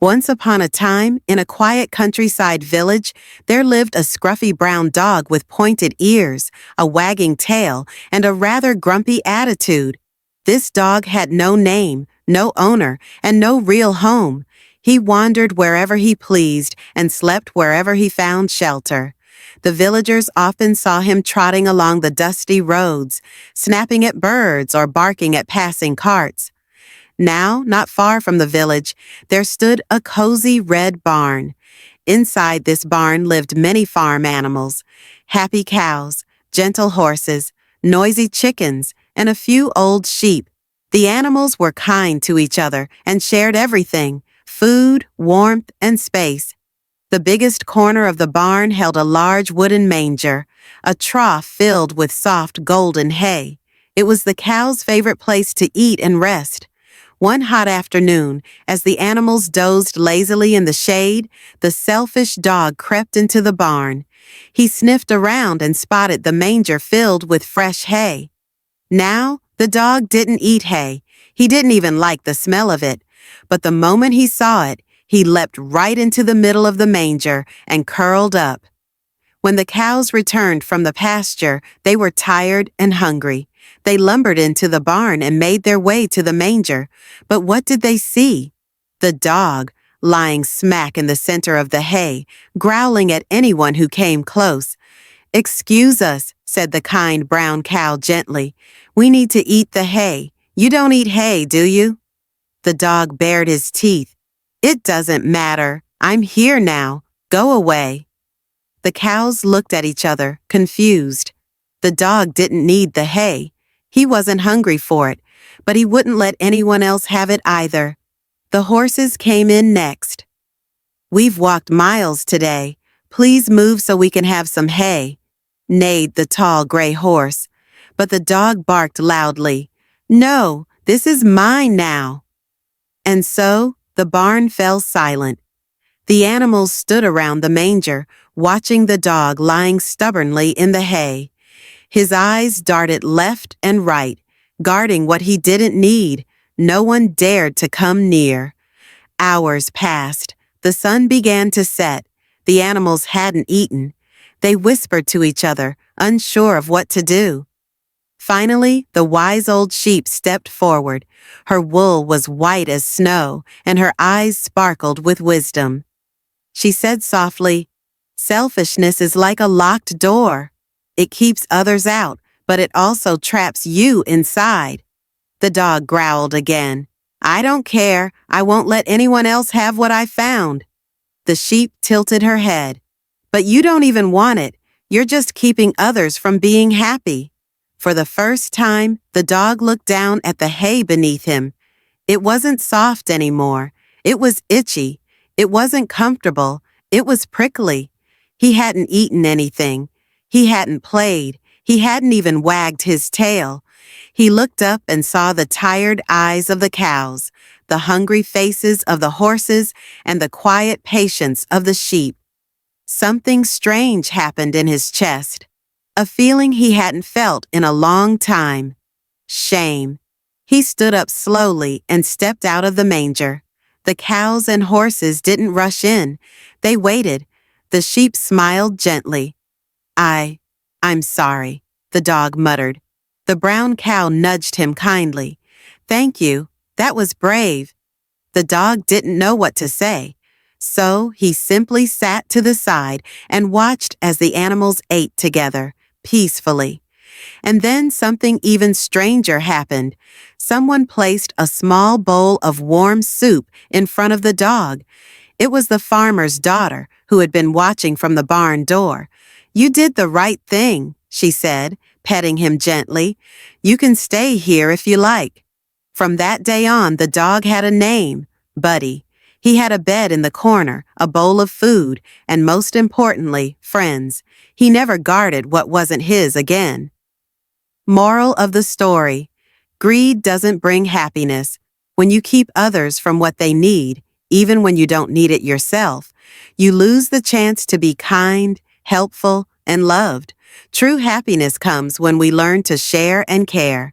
Once upon a time, in a quiet countryside village, there lived a scruffy brown dog with pointed ears, a wagging tail, and a rather grumpy attitude. This dog had no name, no owner, and no real home. He wandered wherever he pleased and slept wherever he found shelter. The villagers often saw him trotting along the dusty roads, snapping at birds or barking at passing carts. Now, not far from the village, there stood a cozy red barn. Inside this barn lived many farm animals: happy cows, gentle horses, noisy chickens, and a few old sheep. The animals were kind to each other and shared everything: food, warmth, and space. The biggest corner of the barn held a large wooden manger, a trough filled with soft golden hay. It was the cows' favorite place to eat and rest. One hot afternoon, as the animals dozed lazily in the shade, the selfish dog crept into the barn. He sniffed around and spotted the manger filled with fresh hay. Now, the dog didn't eat hay. He didn't even like the smell of it. But the moment he saw it, he leapt right into the middle of the manger and curled up. When the cows returned from the pasture, they were tired and hungry. They lumbered into the barn and made their way to the manger. But what did they see? The dog, lying smack in the center of the hay, growling at anyone who came close. "Excuse us," said the kind brown cow gently. "We need to eat the hay. You don't eat hay, do you?" The dog bared his teeth. "It doesn't matter. I'm here now. Go away." The cows looked at each other, confused. The dog didn't need the hay. He wasn't hungry for it, but he wouldn't let anyone else have it either. The horses came in next. "We've walked miles today. Please move so we can have some hay," neighed the tall gray horse. But the dog barked loudly. "No, this is mine now." And so the barn fell silent. The animals stood around the manger, watching the dog lying stubbornly in the hay. His eyes darted left and right, guarding what he didn't need. No one dared to come near. Hours passed. The sun began to set. The animals hadn't eaten. They whispered to each other, unsure of what to do. Finally, the wise old sheep stepped forward. Her wool was white as snow, and her eyes sparkled with wisdom. She said softly, "Selfishness is like a locked door. It keeps others out, but it also traps you inside." The dog growled again. "I don't care. I won't let anyone else have what I found." The sheep tilted her head. "But you don't even want it. You're just keeping others from being happy." For the first time, the dog looked down at the hay beneath him. It wasn't soft anymore. It was itchy. It wasn't comfortable. It was prickly. He hadn't eaten anything. He hadn't played. He hadn't even wagged his tail. He looked up and saw the tired eyes of the cows, the hungry faces of the horses, and the quiet patience of the sheep. Something strange happened in his chest, a feeling he hadn't felt in a long time: shame. He stood up slowly and stepped out of the manger. The cows and horses didn't rush in. They waited. The sheep smiled gently. I'm sorry," the dog muttered. The brown cow nudged him kindly. "Thank you. That was brave." The dog didn't know what to say, so he simply sat to the side and watched as the animals ate together, peacefully. And then something even stranger happened. Someone placed a small bowl of warm soup in front of the dog. It was the farmer's daughter, who had been watching from the barn door. "You did the right thing," she said, petting him gently. "You can stay here if you like." From that day on, the dog had a name: Buddy. He had a bed in the corner, a bowl of food, and most importantly, friends. He never guarded what wasn't his again. Moral of the story: greed doesn't bring happiness. When you keep others from what they need, even when you don't need it yourself, you lose the chance to be kind, helpful, and loved. True happiness comes when we learn to share and care.